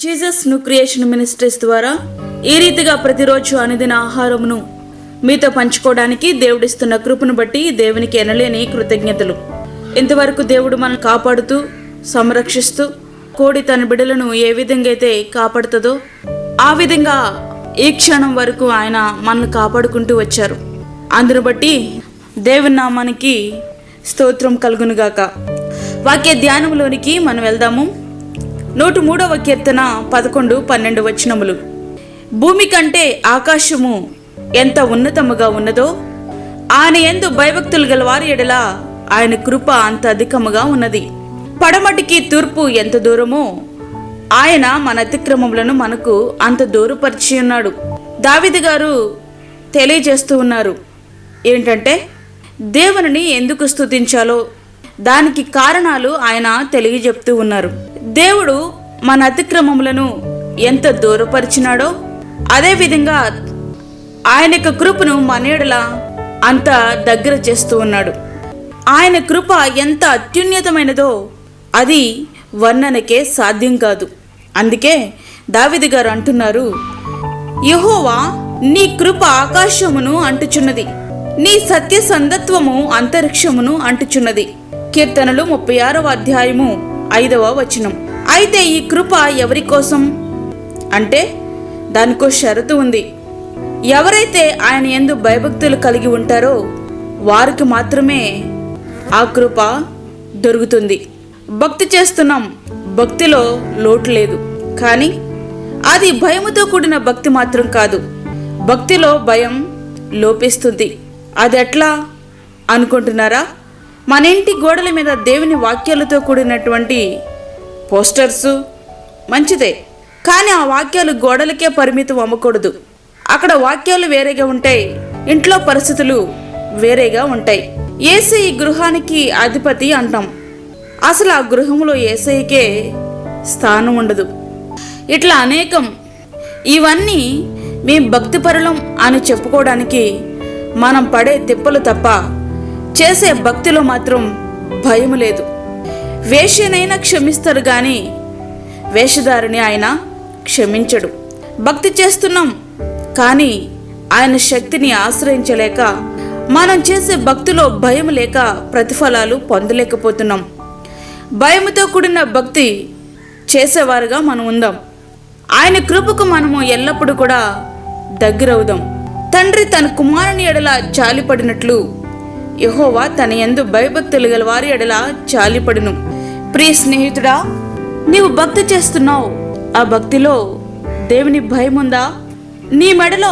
Jesus new creation ministries ద్వారా ఈ రీతిగా ప్రతిరోజు అనుదిన ఆహారమును మీతో పంచుకోవడానికి దేవుడిస్తున్న కృపను బట్టి దేవునికి ఎనలేని కృతజ్ఞతలు. ఇంతవరకు దేవుడు మనల్ని కాపాడుతూ సంరక్షిస్తూ కోడి తన బిడ్డలను ఏ విధంగా అయితే కాపాడుతుందో ఆ విధంగా ఈ క్షణం వరకు ఆయన మనల్ని కాపాడుకుంటూ వచ్చారు. అందును బట్టి దేవుని నామానికి స్తోత్రం కలుగునుగాక. వాక్య ధ్యానంలోనికి మనం వెళ్దాము. 103వ కీర్తన 11-12 వచనములు. భూమి కంటే ఆకాశము ఎంత ఉన్నతముగా ఉన్నదో ఆయన యందు భయభక్తులు గల వారి ఎడల ఆయన కృప అంత అధికముగా ఉన్నది. పడమటికి తూర్పు ఎంత దూరమో ఆయన మన అతిక్రమములను మనకు అంత దూరపరిచి ఉన్నాడు. దావీదు గారు తెలియజేస్తూ ఉన్నారు ఏంటంటే దేవునిని ఎందుకు స్తుతించాలో దానికి కారణాలు ఆయన తెలియజెప్తూ ఉన్నారు. దేవుడు మన అతిక్రమములను ఎంత దూరపరిచినాడో అదేవిధంగా ఆయన యొక్క కృపను మన ఎడల అంత దగ్గర చేస్తూ ఉన్నాడు. ఆయన కృప ఎంత అత్యున్నతమైనదో అది వర్ణనకే సాధ్యం కాదు. అందుకే దావీదు గారు అంటున్నారు, యెహోవా నీ కృప ఆకాశమును అంటుచున్నది, నీ సత్య సందత్వము అంతరిక్షమును అంటుచున్నది. కీర్తనలు 36వ అధ్యాయము 5వ వచనం. అయితే ఈ కృప ఎవరి కోసం అంటే దానికో షరతు ఉంది. ఎవరైతే ఆయన యందు భయభక్తులు కలిగి ఉంటారో వారికి మాత్రమే ఆ కృప దొరుకుతుంది. భక్తి చేస్తున్నాం, భక్తిలో లోటు లేదు, కానీ అది భయముతో కూడిన భక్తి మాత్రం కాదు. భక్తిలో భయం లోపిస్తుంది. అది ఎట్లా అనుకుంటున్నారా? మన ఇంటి గోడల మీద దేవుని వాక్యాలతో కూడినటువంటి పోస్టర్సు మంచిదే, కానీ ఆ వాక్యాలు గోడలకే పరిమితం అవ్వకూడదు. అక్కడ వాక్యాలు వేరేగా ఉంటాయి, ఇంట్లో పరిస్థితులు వేరేగా ఉంటాయి. యేసయ్య గృహానికి అధిపతి అంటాం, అసలు ఆ గృహంలో యేసయ్యకే స్థానం ఉండదు. ఇట్లా అనేకం. ఇవన్నీ మేము భక్తిపరులం అని చెప్పుకోవడానికి మనం పడే తిప్పలు తప్ప చేసే భక్తిలో మాత్రం భయం లేదు. వేశ్యనైనా క్షమిస్తారు కానీ వేషధారిని ఆయన క్షమించడు. భక్తి చేస్తున్నాం కానీ ఆయన శక్తిని ఆశ్రయించలేక మనం చేసే భక్తిలో భయం లేక ప్రతిఫలాలు పొందలేకపోతున్నాం. భయముతో కూడిన భక్తి చేసేవారుగా మనం ఉందాం. ఆయన కృపకు మనము ఎల్లప్పుడూ కూడా దగ్గరవుదాం. తండ్రి తన కుమారుని ఎడల జాలిపడినట్లు యెహోవా తన యందు భయభక్తులు గల వారి ఎడల జాలిపడును. ప్రియ స్నేహితుడా, నీవు భక్తి చేస్తున్నావు, ఆ భక్తిలో దేవుని భయం ఉందా? నీ మెడలో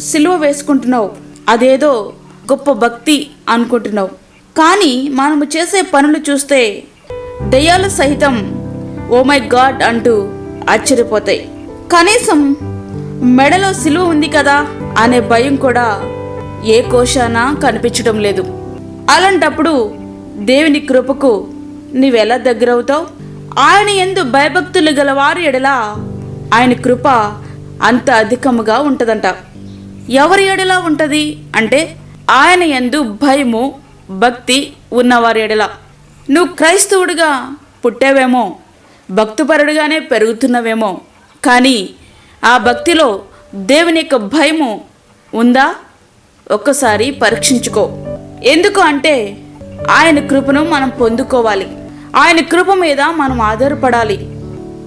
సిలువ వేసుకుంటున్నావు, అదేదో గొప్ప భక్తి అనుకుంటున్నావు. కానీ మనము చేసే పనులు చూస్తే దయ్యాలు సహితం ఓ మై గాడ్ అంటూ ఆశ్చర్యపోతాయి. కనీసం మెడలో సిలువ ఉంది కదా అనే భయం కూడా ఏ కోశాన కనిపించడం లేదు. అలాంటప్పుడు దేవుని కృపకు నీవెలా దగ్గరవుతావు? ఆయన యందు భయభక్తులు గల వారి ఎడల ఆయన కృప అంత అధికముగా ఉంటదంట. ఎవరి ఎడల ఉంటది అంటే ఆయన యందు భయము భక్తి ఉన్నవారి ఎడల. నువ్వు క్రైస్తవుడిగా పుట్టావేమో, భక్తిపరుడుగానే పెరుగుతున్నవేమో, కానీ ఆ భక్తిలో దేవుని యొక్క భయము ఉందా? ఒక్కసారి పరీక్షించుకో. ఎందుకు అంటే ఆయన కృపను మనం పొందుకోవాలి, ఆయన కృప మీద మనం ఆధారపడాలి.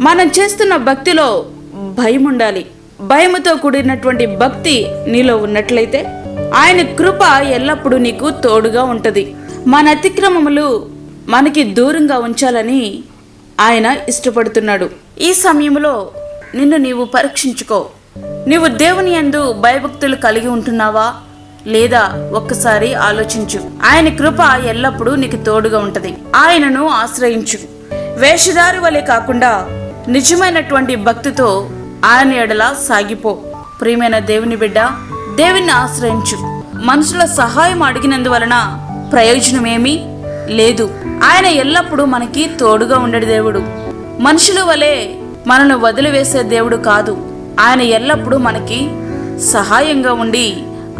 మనం చేస్తున్న భక్తిలో భయం ఉండాలి. భయముతో కూడినటువంటి భక్తి నీలో ఉన్నట్లయితే ఆయన కృప ఎల్లప్పుడూ నీకు తోడుగా ఉంటుంది. మన అతిక్రమములు మనకి దూరంగా ఉంచాలని ఆయన ఇష్టపడుతున్నాడు. ఈ సమయంలో నిన్ను నీవు పరీక్షించుకో. నీవు దేవుని యందు భయభక్తులు కలిగి ఉంటున్నావా లేదా ఒక్కసారి ఆలోచించు. ఆయన కృప ఎల్లప్పుడూ నీకు తోడుగా ఉంటది. ఆయనను ఆశ్రయించు. వేషధారి వలె కాకుండా నిజమైనటువంటి భక్తితో ఆయన ఎడల సాగిపో. ప్రియమైన దేవుని బిడ్డ, దేవుని ఆశ్రయించు. మనుషుల సహాయం అడిగినందువలన ప్రయోజనమేమీ లేదు. ఆయన ఎల్లప్పుడూ మనకి తోడుగా ఉండడు దేవుడు. మనుషుల వలె మనను వదిలివేసే దేవుడు కాదు. ఆయన ఎల్లప్పుడూ మనకి సహాయంగా ఉండి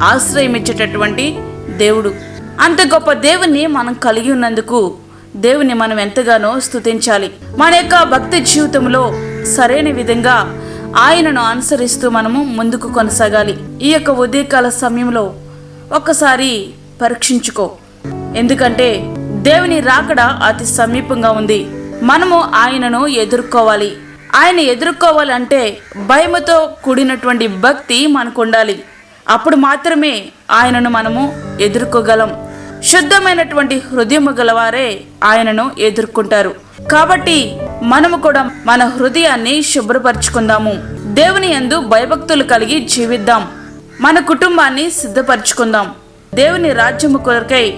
ఆశ్రయమిచ్చేటటువంటి దేవుడు. అంత గొప్ప దేవుని మనం కలిగి ఉన్నందుకు దేవుని మనం ఎంతగానో స్తుతించాలి. మన యొక్క భక్తి జీవితంలో సరైన విధంగా ఆయనను అనుసరిస్తూ మనము ముందుకు కొనసాగాలి. ఈ యొక్క ఉదయకాల సమయంలో ఒక్కసారి పరీక్షించుకో. ఎందుకంటే దేవుని రాకడ అతి సమీపంగా ఉంది. మనము ఆయనను ఎదుర్కోవాలి. ఆయన ఎదుర్కోవాలంటే భయముతో కూడినటువంటి భక్తి మనకు ఉండాలి. అప్పుడు మాత్రమే ఆయనను మనము ఎదుర్కోగలం. శుద్ధమైనటువంటి హృదయము గలవారే ఆయనను ఎదుర్కొంటారు. కాబట్టి మనము కూడా మన హృదయాన్ని శుభ్రపరచుకుందాము. దేవుని యందు భయభక్తులు కలిగి జీవిద్దాం. మన కుటుంబాన్ని సిద్ధపరచుకుందాం. దేవుని రాజ్యము కొరకై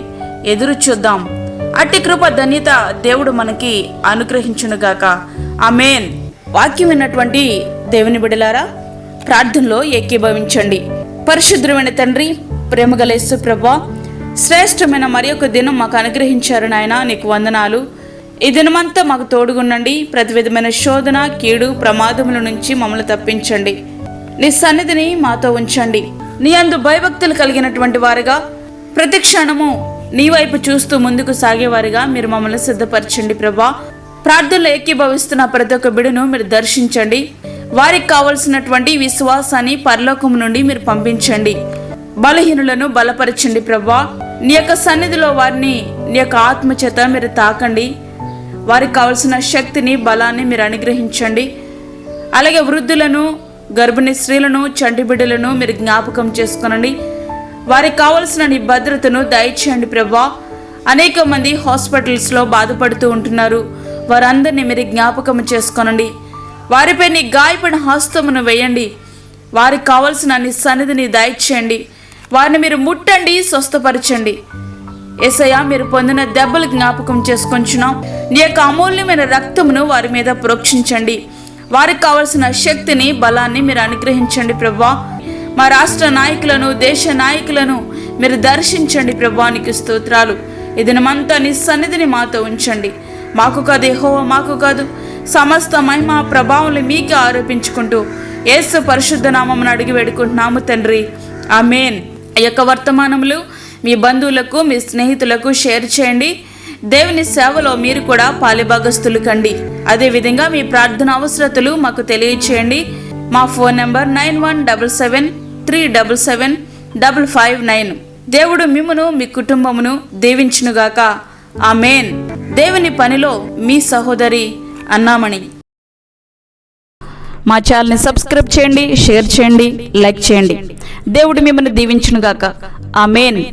ఎదురు చూద్దాం. అట్టి కృప ధన్యత దేవుడు మనకి అనుగ్రహించునుగాక. ఆమేన్. వాక్యం విన్నటువంటి దేవుని బిడ్డలారా, ప్రార్థనలో ఏకీభవించండి. పరిశుద్ధమైన తండ్రి, ప్రేమగల యేసు ప్రభువా, శ్రేష్టమైన మరి ఒక దినం మాకు అనుగ్రహించారు నాయన, నీకు వందనాలు. ఈ దినమంతా మాకు తోడుగుండండి. ప్రతి విధమైన శోధన, కీడు, ప్రమాదముల నుంచి మమ్మల్ని తప్పించండి. నీ సన్నిధిని మాతో ఉంచండి. నీ అందు భయభక్తులు కలిగినటువంటి వారుగా, ప్రతి క్షణము నీ వైపు చూస్తూ ముందుకు సాగేవారుగా మీరు మమ్మల్ని సిద్ధపరచండి ప్రభా. ప్రార్థనలో ఏకీభవిస్తున్న ప్రతి ఒక్క బిడ్డను మీరు దర్శించండి. వారికి కావలసినటువంటి విశ్వాసాన్ని పరలోకము నుండి మీరు పంపించండి. బలహీనులను బలపరచండి ప్రభా. నీ యొక్క సన్నిధిలో వారిని నీ యొక్క ఆత్మ చేత మీరు తాకండి. వారికి కావలసిన శక్తిని, బలాన్ని మీరు అనుగ్రహించండి. అలాగే వృద్ధులను, గర్భిణీ స్త్రీలను, చంటి బిడ్డలను మీరు జ్ఞాపకం చేసుకొనండి. వారికి కావలసిన నీ భద్రతను దయచేయండి ప్రభా. అనేక మంది హాస్పిటల్స్లో బాధపడుతూ ఉంటున్నారు. వారందరినీ మీరు జ్ఞాపకం చేసుకొనండి. వారిపై నీ గాయపడిన హస్తమును వేయండి. వారికి కావలసిన నీ సన్నిధిని దయచేయండి. వారిని మీరు ముట్టండి, స్వస్థపరచండి. యేసయ్య, మీరు పొందిన దెబ్బలు జ్ఞాపకం చేసుకొంచున్నాం. నీ యొక్క అమూల్యమైన రక్తమును వారి మీద ప్రోక్షించండి. వారికి కావలసిన శక్తిని, బలాన్ని మీరు అనుగ్రహించండి ప్రభా. మా రాష్ట్ర నాయకులను, దేశ నాయకులను మీరు దర్శించండి ప్రభా. నీకు స్తోత్రాలు. ఈ దినమంతా నీ సన్నిధిని మాతో ఉంచండి. మాకు కాదు యెహోవా, మాకు కాదు, సమస్త మహిమ ప్రభావాలు మీకే ఆరోపించుకుంటూ యేసు పరిశుద్ధ నామమున అడిగి వేడుకుంటున్నాము తండ్రి. ఆమేన్. ఈ యొక్క వర్తమానములు మీ బంధువులకు, మీ స్నేహితులకు షేర్ చేయండి. దేవుని సేవలో మీరు కూడా పాలిభాగస్తులు కండి. అదేవిధంగా మీ ప్రార్థన అవసరతలు మాకు తెలియచేయండి. మా ఫోన్ నెంబర్ 9177377559. దేవుడు మిమ్మును, మీ కుటుంబమును దీవించునుగాక. ఆమేన్. దేవుని పనిలో మీ సహోదరి అన్నామణి. మా ఛానల్ని సబ్స్క్రైబ్ చేయండి, షేర్ చేయండి, లైక్ చేయండి. దేవుడు మిమ్మల్ని దీవించునుగాక. ఆమేన్.